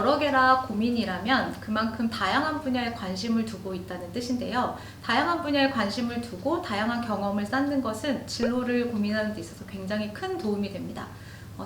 여러 개라 고민이라면 그만큼 다양한 분야에 관심을 두고 있다는 뜻인데요. 다양한 분야에 관심을 두고 다양한 경험을 쌓는 것은 진로를 고민하는 데 있어서 굉장히 큰 도움이 됩니다.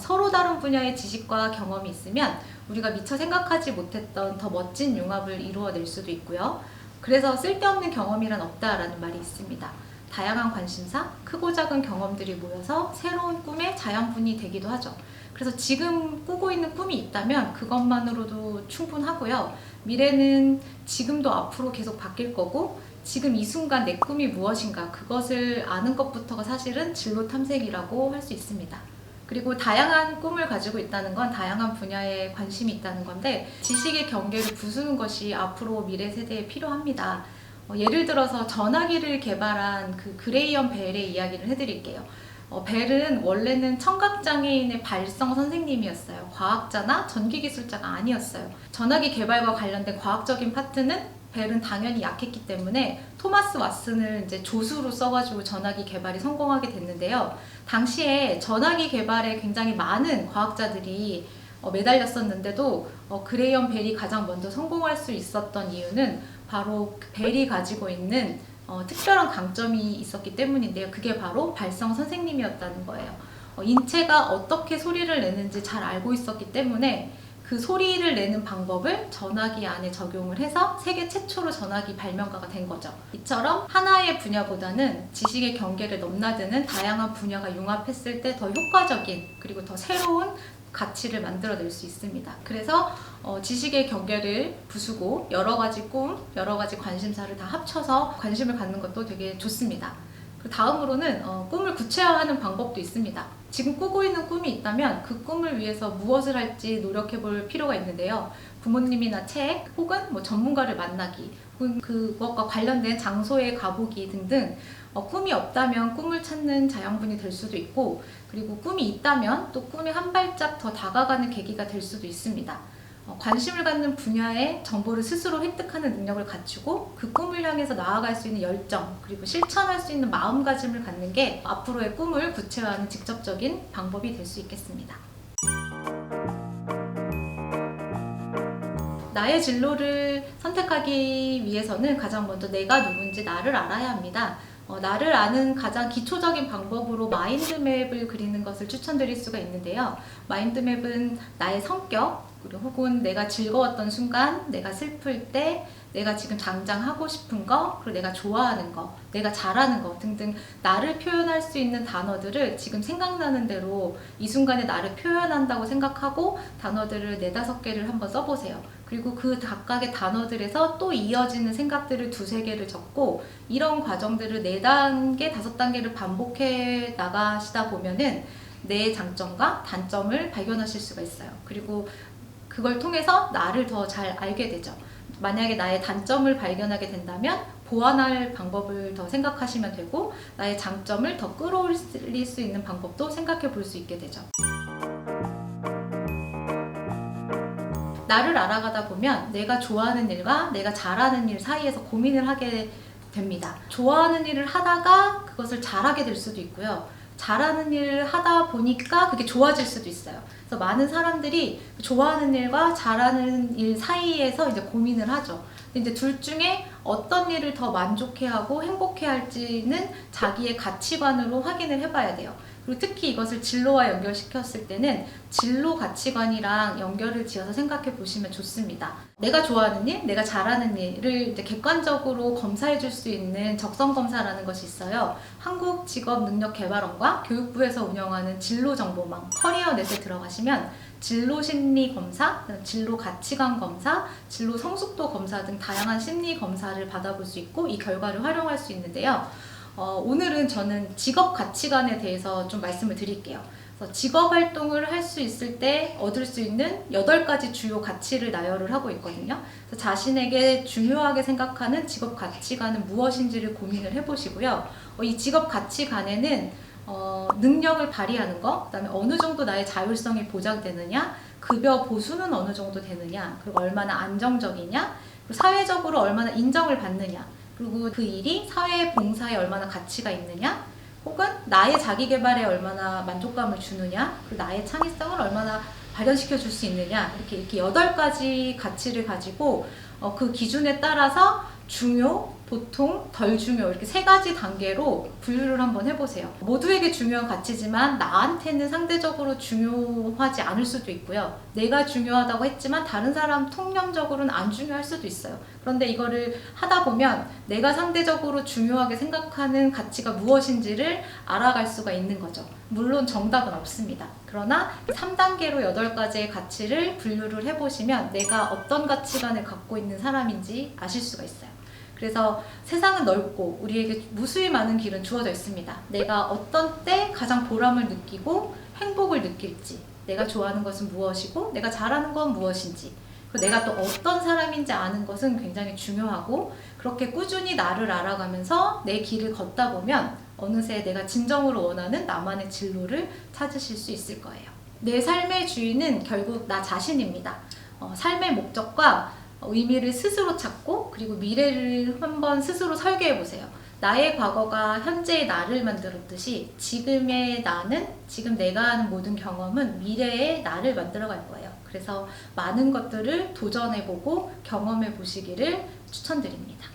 서로 다른 분야의 지식과 경험이 있으면 우리가 미처 생각하지 못했던 더 멋진 융합을 이루어낼 수도 있고요. 그래서 쓸데없는 경험이란 없다라는 말이 있습니다. 다양한 관심사, 크고 작은 경험들이 모여서 새로운 꿈의 자양분이 되기도 하죠. 그래서 지금 꾸고 있는 꿈이 있다면 그것만으로도 충분하고요. 미래는 지금도 앞으로 계속 바뀔 거고, 지금 이 순간 내 꿈이 무엇인가 그것을 아는 것부터가 사실은 진로 탐색이라고 할 수 있습니다. 그리고 다양한 꿈을 가지고 있다는 건 다양한 분야에 관심이 있다는 건데, 지식의 경계를 부수는 것이 앞으로 미래 세대에 필요합니다. 예를 들어서 전화기를 개발한 그 그레이엄 벨의 이야기를 해드릴게요. 벨은 원래는 청각장애인의 발성 선생님이었어요. 과학자나 전기기술자가 아니었어요. 전화기 개발과 관련된 과학적인 파트는 벨은 당연히 약했기 때문에 토마스 왓슨을 이제 조수로 써가지고 전화기 개발이 성공하게 됐는데요. 당시에 전화기 개발에 굉장히 많은 과학자들이 매달렸었는데도 그레이엄 벨이 가장 먼저 성공할 수 있었던 이유는 바로 벨이 가지고 있는 특별한 강점이 있었기 때문인데요. 그게 바로 발성 선생님이었다는 거예요. 인체가 어떻게 소리를 내는지 잘 알고 있었기 때문에 그 소리를 내는 방법을 전화기 안에 적용을 해서 세계 최초로 전화기 발명가가 된 거죠. 이처럼 하나의 분야보다는 지식의 경계를 넘나드는 다양한 분야가 융합했을 때 더 효과적인 그리고 더 새로운 가치를 만들어낼 수 있습니다. 그래서 지식의 경계를 부수고 여러 가지 꿈, 여러 가지 관심사를 다 합쳐서 관심을 갖는 것도 되게 좋습니다. 다음으로는 꿈을 구체화하는 방법도 있습니다. 지금 꾸고 있는 꿈이 있다면 그 꿈을 위해서 무엇을 할지 노력해 볼 필요가 있는데요. 부모님이나 책 혹은 전문가를 만나기, 혹은 그것과 관련된 장소에 가보기 등등, 꿈이 없다면 꿈을 찾는 자양분이 될 수도 있고, 그리고 꿈이 있다면 또 꿈에 한 발짝 더 다가가는 계기가 될 수도 있습니다. 관심을 갖는 분야의 정보를 스스로 획득하는 능력을 갖추고 그 꿈을 향해서 나아갈 수 있는 열정, 그리고 실천할 수 있는 마음가짐을 갖는 게 앞으로의 꿈을 구체화하는 직접적인 방법이 될 수 있겠습니다. 나의 진로를 선택하기 위해서는 가장 먼저 내가 누군지 나를 알아야 합니다. 나를 아는 가장 기초적인 방법으로 마인드맵을 그리는 것을 추천드릴 수가 있는데요. 마인드맵은 나의 성격, 그리고 혹은 내가 즐거웠던 순간, 내가 슬플 때, 내가 지금 당장 하고 싶은 거, 그리고 내가 좋아하는 거, 내가 잘하는 거 등등 나를 표현할 수 있는 단어들을 지금 생각나는 대로 이 순간에 나를 표현한다고 생각하고 단어들을 4-5개를 한번 써보세요. 그리고 그 각각의 단어들에서 또 이어지는 생각들을 2-3개를 적고, 이런 과정들을 4단계, 5단계를 반복해 나가시다 보면은 내 장점과 단점을 발견하실 수가 있어요. 그리고 그걸 통해서 나를 더 잘 알게 되죠. 만약에 나의 단점을 발견하게 된다면 보완할 방법을 더 생각하시면 되고, 나의 장점을 더 끌어올릴 수 있는 방법도 생각해 볼 수 있게 되죠. 나를 알아가다 보면 내가 좋아하는 일과 내가 잘하는 일 사이에서 고민을 하게 됩니다. 좋아하는 일을 하다가 그것을 잘하게 될 수도 있고요. 잘하는 일을 하다 보니까 그게 좋아질 수도 있어요. 그래서 많은 사람들이 좋아하는 일과 잘하는 일 사이에서 이제 고민을 하죠. 근데 이제 둘 중에 어떤 일을 더 만족해하고 행복해할지는 자기의 가치관으로 확인을 해봐야 돼요. 그리고 특히 이것을 진로와 연결시켰을 때는 진로 가치관이랑 연결을 지어서 생각해 보시면 좋습니다. 내가 좋아하는 일, 내가 잘하는 일을 이제 객관적으로 검사해 줄 수 있는 적성검사라는 것이 있어요. 한국직업능력개발원과 교육부에서 운영하는 진로정보망 커리어넷에 들어가시면 진로심리검사, 진로가치관검사, 진로성숙도 검사 등 다양한 심리검사를 받아볼 수 있고 이 결과를 활용할 수 있는데요. 오늘은 저는 직업가치관에 대해서 좀 말씀을 드릴게요. 그래서 직업활동을 할 수 있을 때 얻을 수 있는 8가지 주요 가치를 나열을 하고 있거든요. 그래서 자신에게 중요하게 생각하는 직업가치관은 무엇인지를 고민을 해보시고요. 이 직업가치관에는 능력을 발휘하는 거, 그 다음에 어느 정도 나의 자율성이 보장되느냐, 급여 보수는 어느 정도 되느냐, 그리고 얼마나 안정적이냐, 그리고 사회적으로 얼마나 인정을 받느냐, 그리고 그 일이 사회 봉사에 얼마나 가치가 있느냐, 혹은 나의 자기개발에 얼마나 만족감을 주느냐, 그리고 나의 창의성을 얼마나 발현시켜 줄 수 있느냐, 이렇게 8가지 가치를 가지고 그 기준에 따라서 중요, 보통, 덜 중요, 이렇게 3가지 단계로 분류를 한번 해보세요. 모두에게 중요한 가치지만 나한테는 상대적으로 중요하지 않을 수도 있고요. 내가 중요하다고 했지만 다른 사람 통념적으로는 안 중요할 수도 있어요. 그런데 이거를 하다 보면 내가 상대적으로 중요하게 생각하는 가치가 무엇인지를 알아갈 수가 있는 거죠. 물론 정답은 없습니다. 그러나 3단계로 8가지의 가치를 분류를 해보시면 내가 어떤 가치관을 갖고 있는 사람인지 아실 수가 있어요. 그래서 세상은 넓고 우리에게 무수히 많은 길은 주어져 있습니다. 내가 어떤 때 가장 보람을 느끼고 행복을 느낄지, 내가 좋아하는 것은 무엇이고 내가 잘하는 건 무엇인지, 그리고 내가 또 어떤 사람인지 아는 것은 굉장히 중요하고, 그렇게 꾸준히 나를 알아가면서 내 길을 걷다 보면 어느새 내가 진정으로 원하는 나만의 진로를 찾으실 수 있을 거예요. 내 삶의 주인은 결국 나 자신입니다. 삶의 목적과 의미를 스스로 찾고, 그리고 미래를 한번 스스로 설계해 보세요. 나의 과거가 현재의 나를 만들었듯이 지금의 나는, 지금 내가 하는 모든 경험은 미래의 나를 만들어 갈 거예요. 그래서 많은 것들을 도전해 보고 경험해 보시기를 추천드립니다.